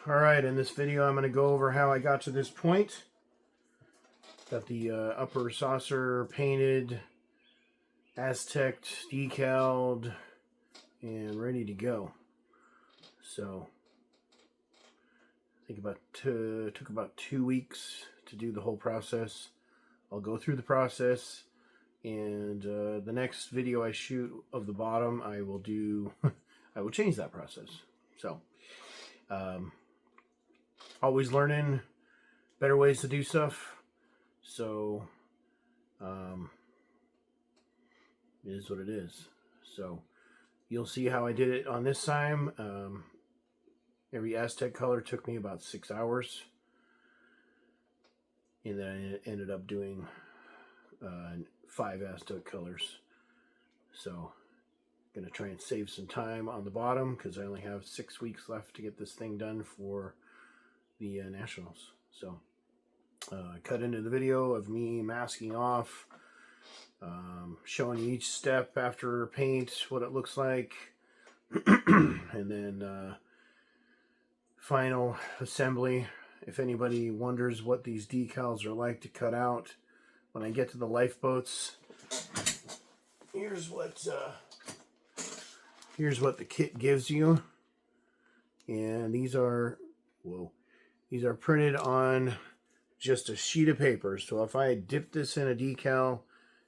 Alright, in this video I'm going to go over how I got to this point. Got the upper saucer painted, Aztec decaled, and ready to go. So, I think took about 2 weeks to do the whole process. I'll go through the process, and the next video I shoot of the bottom, I will do, I will change that process. So, always learning better ways to do stuff. So, it is what it is. So, you'll see how I did it on this time. Every Aztec color took me about 6 hours. And then I ended up doing 5 Aztec colors. So, I'm going to try and save some time on the bottom because I only have 6 weeks left to get this thing done for the Nationals. So, cut into the video of me masking off, showing you each step after paint, what it looks like, and then final assembly. If anybody wonders what these decals are like to cut out, when I get to the lifeboats, here's what the kit gives you. And these are, these are printed on just a sheet of paper. So if I dip this in a decal,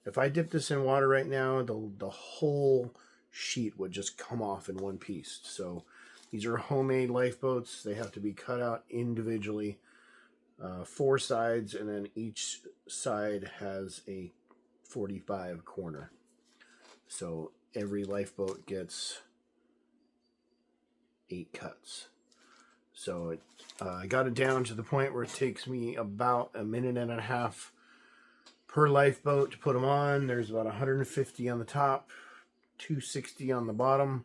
if I dip this in water right now, the whole sheet would just come off in one piece. So these are homemade lifeboats. They have to be cut out individually, 4 sides, and then each side has a 45 corner. So every lifeboat gets 8 cuts. So I got it down to the point where it takes me about a minute and a half per lifeboat to put them on. There's about 150 on the top, 260 on the bottom,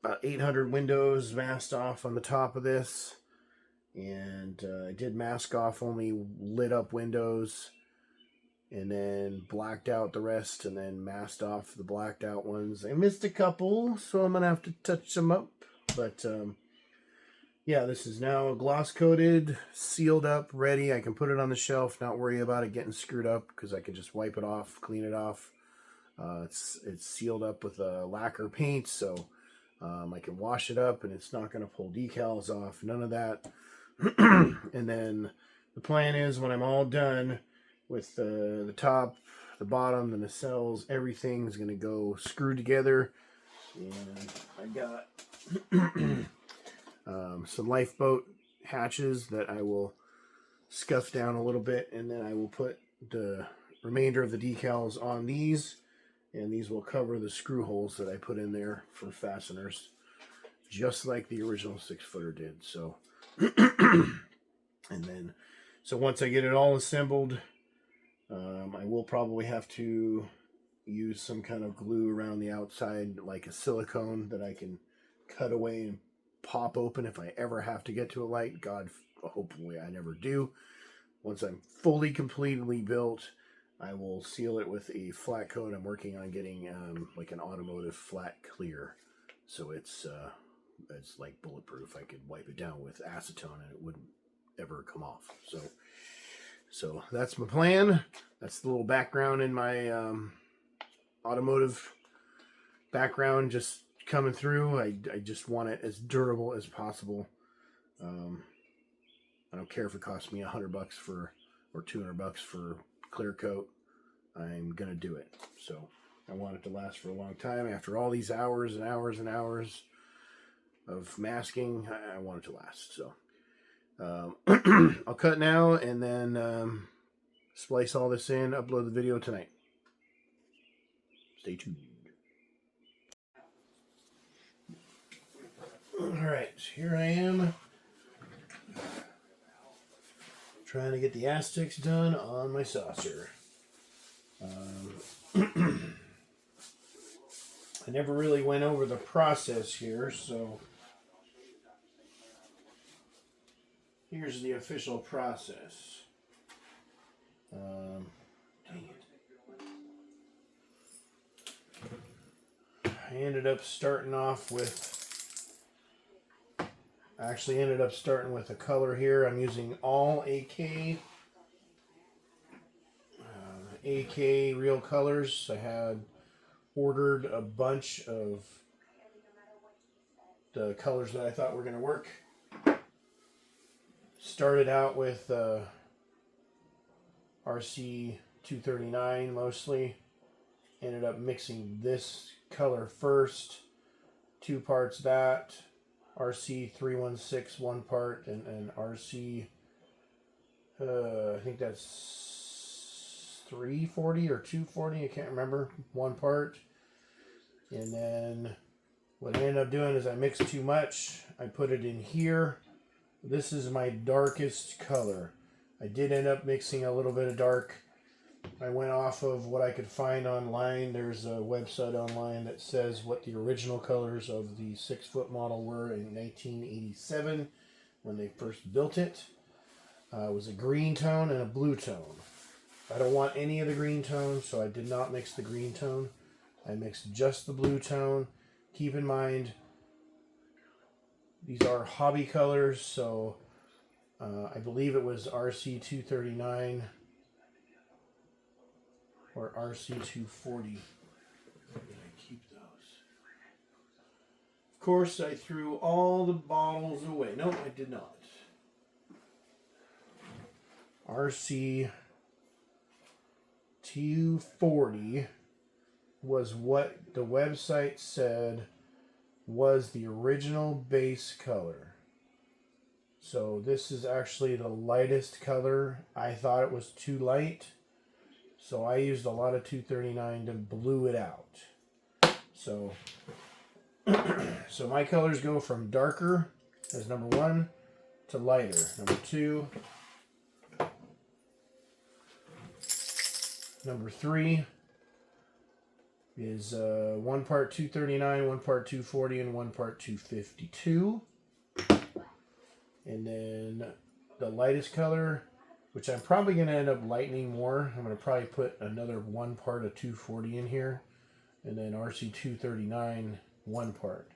about 800 windows masked off on the top of this. And I did mask off only lit up windows, and then blacked out the rest, and then masked off the blacked out ones. I missed a couple, so I'm gonna have to touch them up. But yeah, this is now gloss coated, sealed up, ready. I can put it on the shelf, not worry about it getting screwed up, because I can just wipe it off, clean it off. It's sealed up with lacquer paint, so I can wash it up and it's not going to pull decals off, none of that. And then the plan is, when I'm all done with the top, the bottom, the nacelles, everything's going to go screwed together. And I got some lifeboat hatches that I will scuff down a little bit, and then I will put the remainder of the decals on these, and these will cover the screw holes that I put in there for fasteners, just like the original 6-footer did. So and then, so once I get it all assembled, I will probably have to use some kind of glue around the outside, like a silicone that I can cut away and pop open if I ever have to get to a light. God, hopefully I never do. Once I'm fully completely built, I will seal it with a flat coat. I'm working on getting like an automotive flat clear, so it's like bulletproof. I could wipe it down with acetone and it wouldn't ever come off. So that's my plan. That's the little background in my automotive background, just coming through. I just want it as durable as possible. I don't care if it costs me $100 or $200 for clear coat. I'm gonna do it. So I want it to last for a long time. After all these hours and hours and hours of masking, I want it to last. So I'll cut now, and then splice all this in, upload the video tonight. Stay tuned. Alright, here I am, trying to get the Aztecs done on my saucer. I never really went over the process here, so here's the official process. Dang it. I ended up starting off with I actually ended up starting with a color here. I'm using all AK real colors. I had ordered a bunch of the colors that I thought were going to work. Started out with RC 239 mostly. Ended up mixing this color first, 2 parts that, RC 316 1 part, and RC I think that's 340 or 240, I can't remember, 1 part. And then what I ended up doing is I mixed too much. I put it in here. This is my darkest color. I did end up mixing a little bit of dark. I went off of what I could find online. There's a website online that says what the original colors of the 6-foot model were in 1987 when they first built it. It was a green tone and a blue tone. I don't want any of the green tones, so I did not mix the green tone. I mixed just the blue tone. Keep in mind, these are hobby colors, so I believe it was RC 239 or RC 240. Where did I keep those? Of course, I threw all the bottles away. No, I did not. RC 240 was what the website said was the original base color. So this is actually the lightest color. I thought it was too light, so I used a lot of 239 to blue it out. So so my colors go from darker as number 1 to lighter. Number 2, number 3 is 1 part 239, 1 part 240, and 1 part 252. And then the lightest color, which I'm probably going to end up lightening more. I'm going to probably put another 1 part of 240 in here. And then RC 239, 1 part.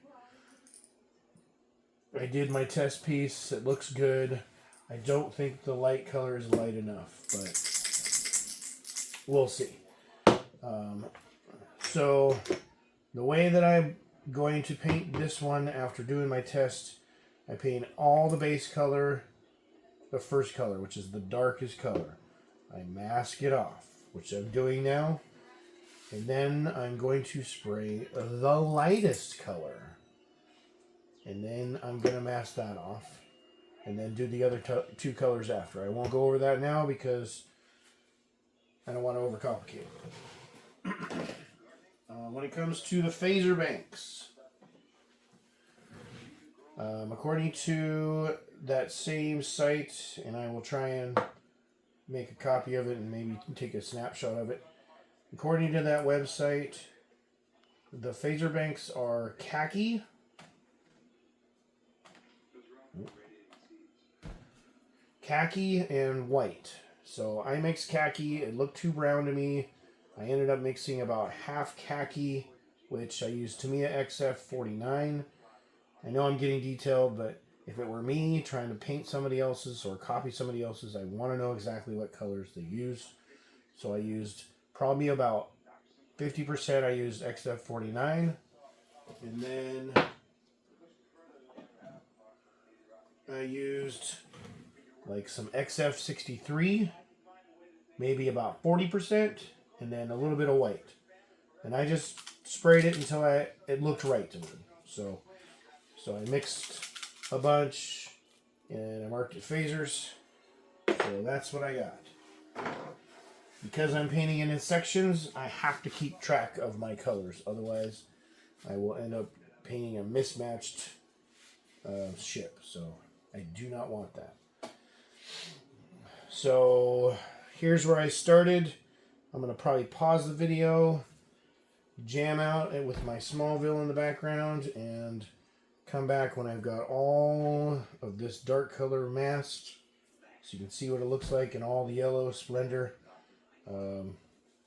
I did my test piece. It looks good. I don't think the light color is light enough, but we'll see. So the way that I'm going to paint this one after doing my test, I paint all the base color, the first color, which is the darkest color. I mask it off, which I'm doing now. And then I'm going to spray the lightest color. And then I'm going to mask that off. And then do the other 2 colors after. I won't go over that now because I don't want to overcomplicate it. When it comes to the phaser banks, according to that same site, and I will try and make a copy of it and maybe take a snapshot of it. According to that website, the phaser banks are khaki, and white. So I mixed khaki. It looked too brown to me. I ended up mixing about half khaki, which I used Tamiya XF49. I know I'm getting detailed, but if it were me trying to paint somebody else's or copy somebody else's, I want to know exactly what colors they use. So I used probably about 50%. I used XF49. And then I used like some XF63, maybe about 40%. And then a little bit of white. And I just sprayed it until it looked right to me. So I mixed a bunch and I marked it phasers. So that's what I got. Because I'm painting in sections, I have to keep track of my colors. Otherwise, I will end up painting a mismatched ship. So I do not want that. So here's where I started. I'm going to probably pause the video, jam out with my Smallville in the background, and come back when I've got all of this dark color masked, so you can see what it looks like in all the yellow splendor.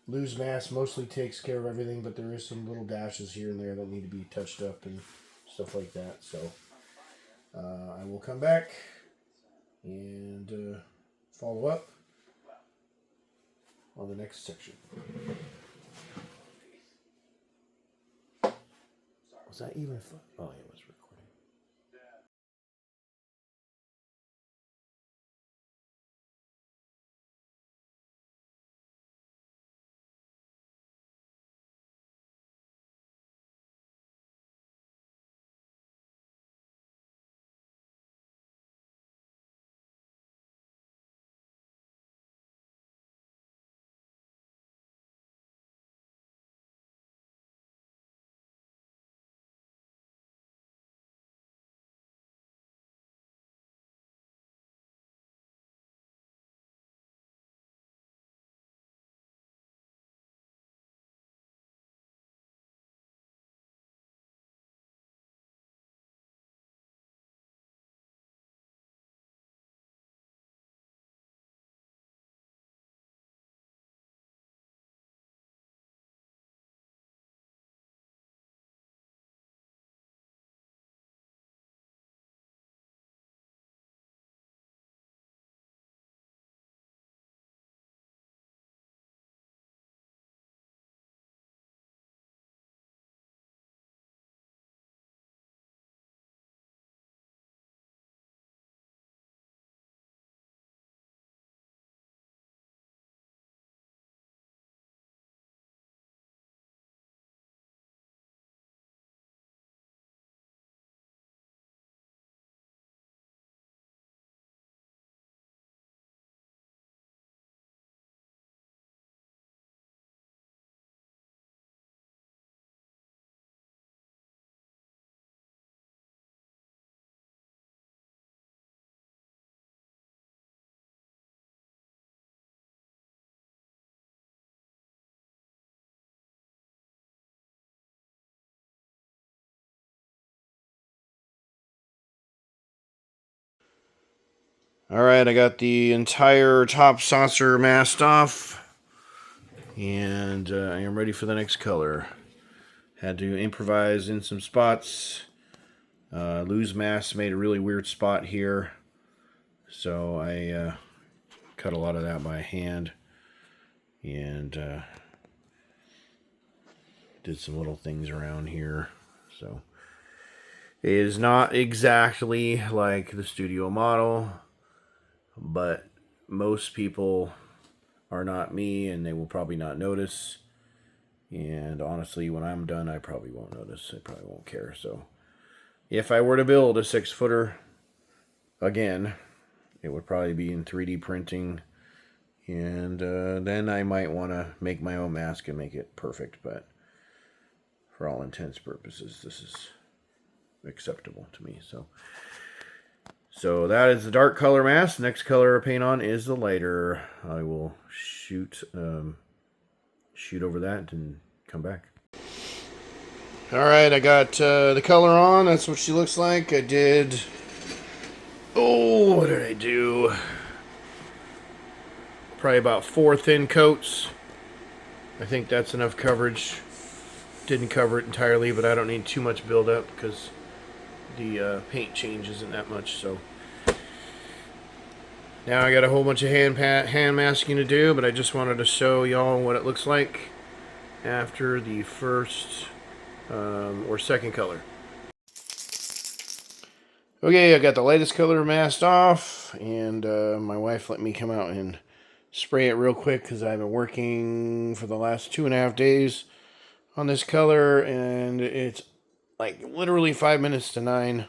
Loose mask mostly takes care of everything, but there is some little dashes here and there that need to be touched up and stuff like that. So I will come back and follow up on the next section. Was that even fun? Oh, it was recording. Alright, I got the entire top saucer masked off, and I am ready for the next color. Had to improvise in some spots. Loose mask made a really weird spot here, so I cut a lot of that by hand, and did some little things around here. So it is not exactly like the studio model, but most people are not me, and they will probably not notice. And honestly, when I'm done, I probably won't notice. I probably won't care. So if I were to build a 6-footer again, it would probably be in 3D printing, and then I might want to make my own mask and make it perfect. But for all intents and purposes, this is acceptable to me. So that is the dark color mask. The next color I paint on is the lighter. I will shoot over that and come back. Alright, I got the color on. That's what she looks like. I did... Oh, what did I do? Probably about 4 thin coats. I think that's enough coverage. Didn't cover it entirely, but I don't need too much buildup because the paint change isn't that much. So now I got a whole bunch of hand masking to do, but I just wanted to show y'all what it looks like after the first or second color. Okay, I got the lightest color masked off, and my wife let me come out and spray it real quick because I've been working for the last 2.5 days on this color, and it's like literally 5 minutes to 9,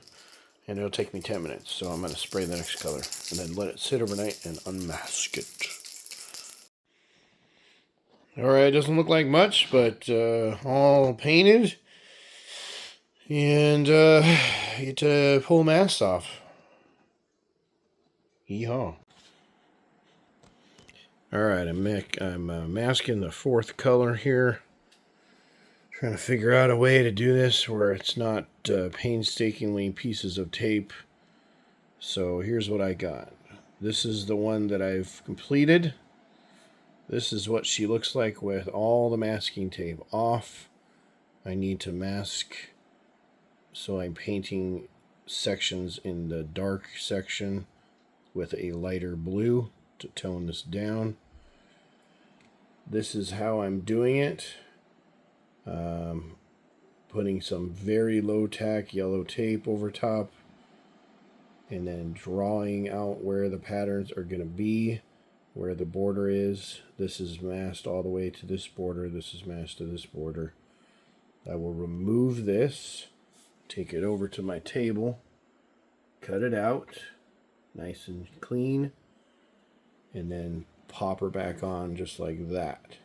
and it'll take me 10 minutes. So I'm going to spray the next color and then let it sit overnight and unmask it. Alright, it doesn't look like much, but all painted. And get to pull masks off. Yeehaw. Alright, I'm masking the 4th color here. Trying to figure out a way to do this where it's not painstakingly pieces of tape. So here's what I got. This is the one that I've completed. This is what she looks like with all the masking tape off. I need to mask, so I'm painting sections in the dark section with a lighter blue to tone this down. This is how I'm doing it. Putting some very low tack yellow tape over top, and then drawing out where the patterns are going to be, where the border is. This is masked all the way to this border. This is masked to this border. I will remove this, take it over to my table, cut it out nice and clean, and then pop her back on just like that.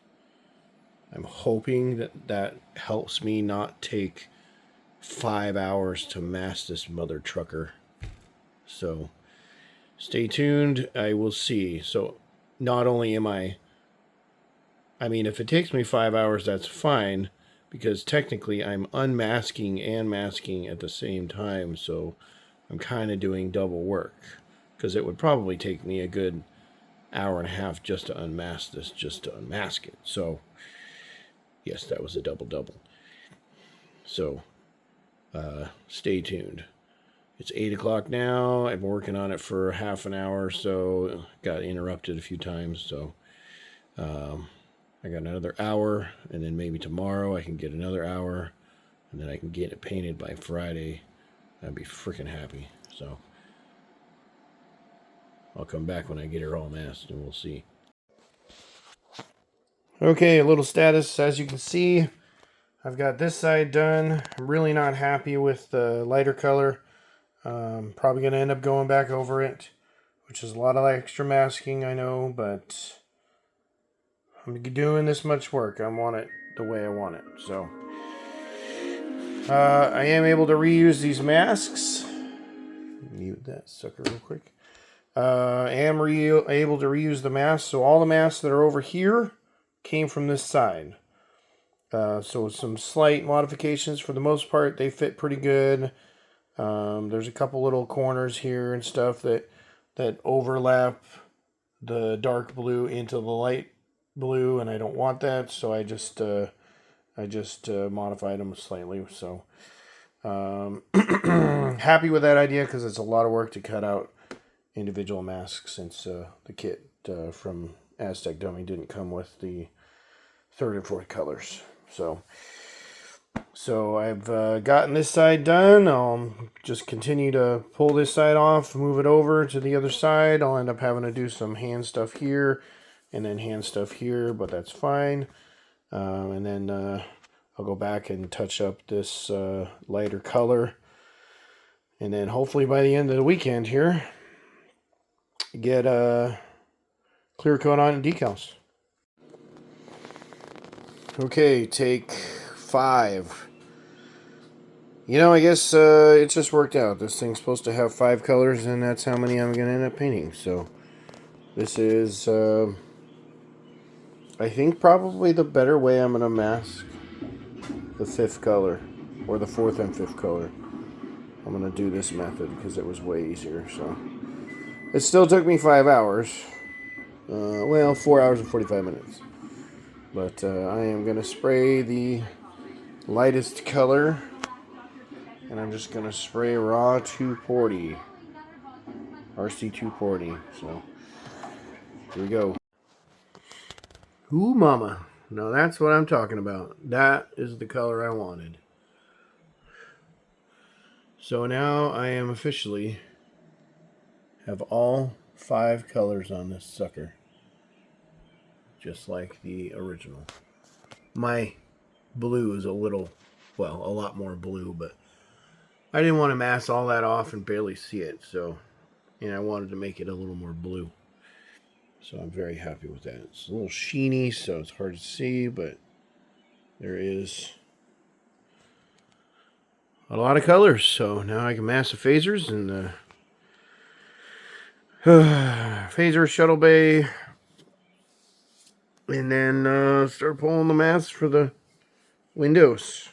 I'm hoping that that helps me not take 5 hours to mask this mother trucker. So stay tuned. I will see. So not only am I mean, if it takes me 5 hours, that's fine, because technically I'm unmasking and masking at the same time. So I'm kind of doing double work, because it would probably take me a good hour and a half just to unmask this, just to unmask it. So yes, that was a double. So stay tuned. It's 8 o'clock now. I've been working on it for half an hour, so got interrupted a few times. So I got another hour, and then maybe tomorrow I can get another hour, and then I can get it painted by Friday. I'd be freaking happy. So I'll come back when I get her all masked, and we'll see. Okay, a little status. As you can see, I've got this side done. I'm really not happy with the lighter color. Probably going to end up going back over it, which is a lot of extra masking, I know, but I'm doing this much work. I want it the way I want it. So I am able to reuse these masks. Mute that sucker real quick. I am able to reuse the masks. So all the masks that are over here came from this side. So some slight modifications. For the most part, they fit pretty good. There's a couple little corners here and stuff that overlap the dark blue into the light blue, and I don't want that, so I just modified them slightly. So happy with that idea, because it's a lot of work to cut out individual masks, since the kit from Aztec Dummy didn't come with the 3rd and 4th colors. So I've gotten this side done. I'll just continue to pull this side off, move it over to the other side. I'll end up having to do some hand stuff here and then hand stuff here, but that's fine. And then I'll go back and touch up this lighter color. And then hopefully by the end of the weekend here, get a clear coat on and decals. Okay, take 5. You know, I guess it just worked out. This thing's supposed to have 5 colors, and that's how many I'm going to end up painting. So this is, I think, probably the better way I'm going to mask the 5th color, or the 4th and 5th color. I'm going to do this method because it was way easier. So it still took me 5 hours. Well, 4 hours and 45 minutes. But I am going to spray the lightest color, and I'm just going to spray raw 240, RC 240. So here we go. Ooh, mama. Now that's what I'm talking about. That is the color I wanted. So now I am officially have all 5 colors on this sucker, just like the original. My blue is a little, well, a lot more blue, but I didn't want to mask all that off and barely see it, so, and I wanted to make it a little more blue. So I'm very happy with that. It's a little sheeny, so it's hard to see, but there is a lot of colors. So now I can mask the phasers and the phaser shuttle bay, and then start pulling the masks for the windows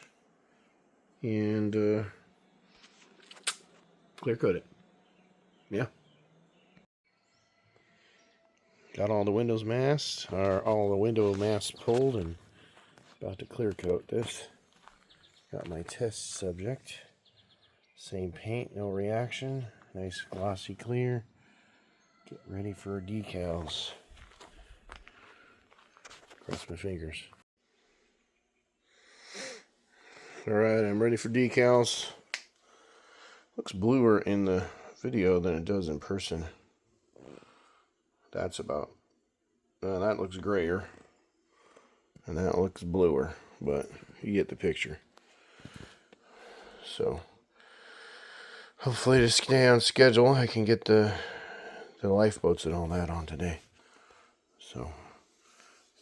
and clear coat it. Yeah. Got all the windows masked, or all the window masks pulled, and about to clear coat this. Got my test subject Same paint, no reaction. Nice glossy clear. Get ready for decals. Cross my fingers. Alright, I'm ready for decals. Looks bluer in the video than it does in person. That's about... that looks grayer. And that looks bluer. But you get the picture. So, hopefully to stay on schedule, I can get the lifeboats and all that on today. So,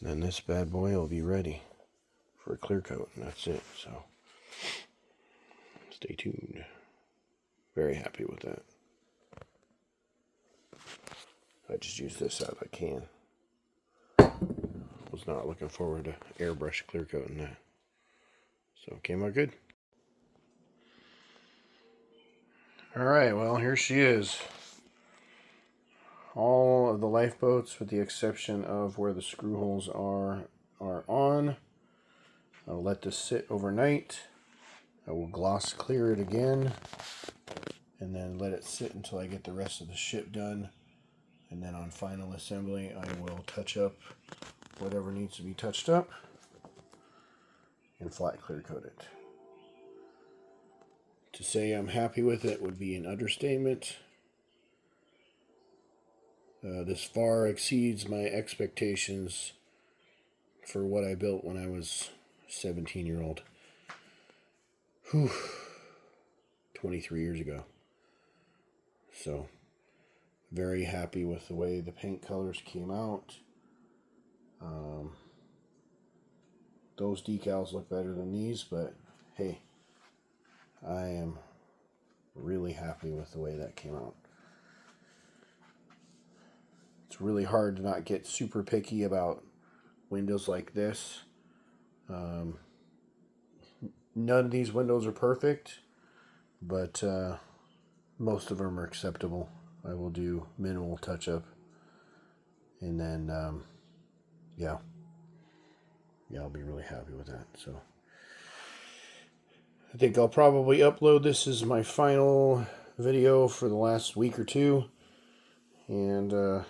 then this bad boy will be ready for a clear coat, and that's it. So, stay tuned. Very happy with that. I just used this out of a can. Was not looking forward to airbrush clear coating that. So, it came out good. Alright, well, here she is. All of the lifeboats, with the exception of where the screw holes are on. I'll let this sit overnight. I will gloss clear it again, and then let it sit until I get the rest of the ship done. And then on final assembly, I will touch up whatever needs to be touched up and flat clear coat it. To say I'm happy with it would be an understatement. This far exceeds my expectations for what I built when I was 17-year-old. 23 years ago. So, very happy with the way the paint colors came out. Those decals look better than these, but hey, I am really happy with the way that came out. It's really hard to not get super picky about windows like this. None of these windows are perfect, but most of them are acceptable. I will do minimal touch-up, and then yeah, I'll be really happy with that. So I think I'll probably upload this as my final video for the last week or two, and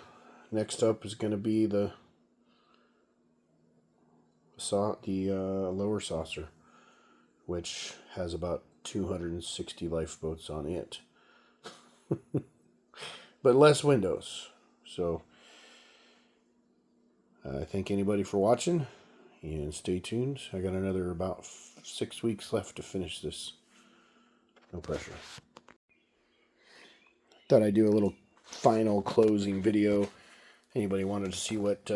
next up is going to be the lower saucer, which has about 260 lifeboats on it. But less windows. So, I thank anybody for watching, and stay tuned. I got another about 6 weeks left to finish this. No pressure. Thought I'd do a little final closing video. Anybody wanted to see what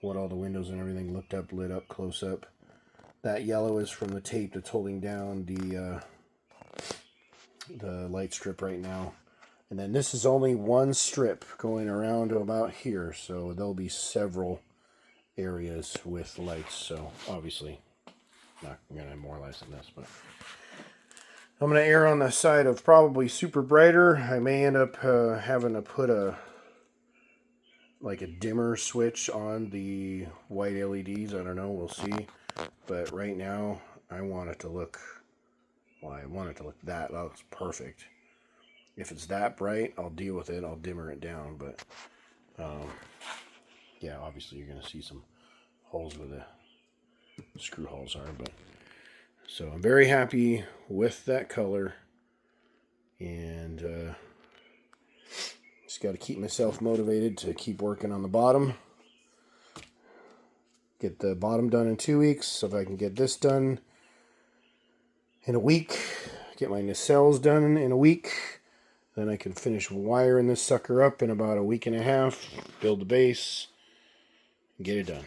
all the windows and everything lit up close up. That yellow is from the tape that's holding down the light strip right now. And then this is only one strip going around to about here, so there'll be several areas with lights. So obviously not going to have more lights than this, but I'm going to err on the side of probably super brighter. I may end up having to put a dimmer switch on the white LEDs. I don't know, we'll see. But right now, I want it to look that looks perfect. If it's that bright, I'll deal with it. I'll dimmer it down. But yeah, obviously you're going to see some holes where the screw holes are. But so I'm very happy with that color, and just got to keep myself motivated to keep working on the bottom. Get the bottom done in 2 weeks. So if I can get this done in a week, get my nacelles done in a week, then I can finish wiring this sucker up in about a week and a half, build the base, and get it done.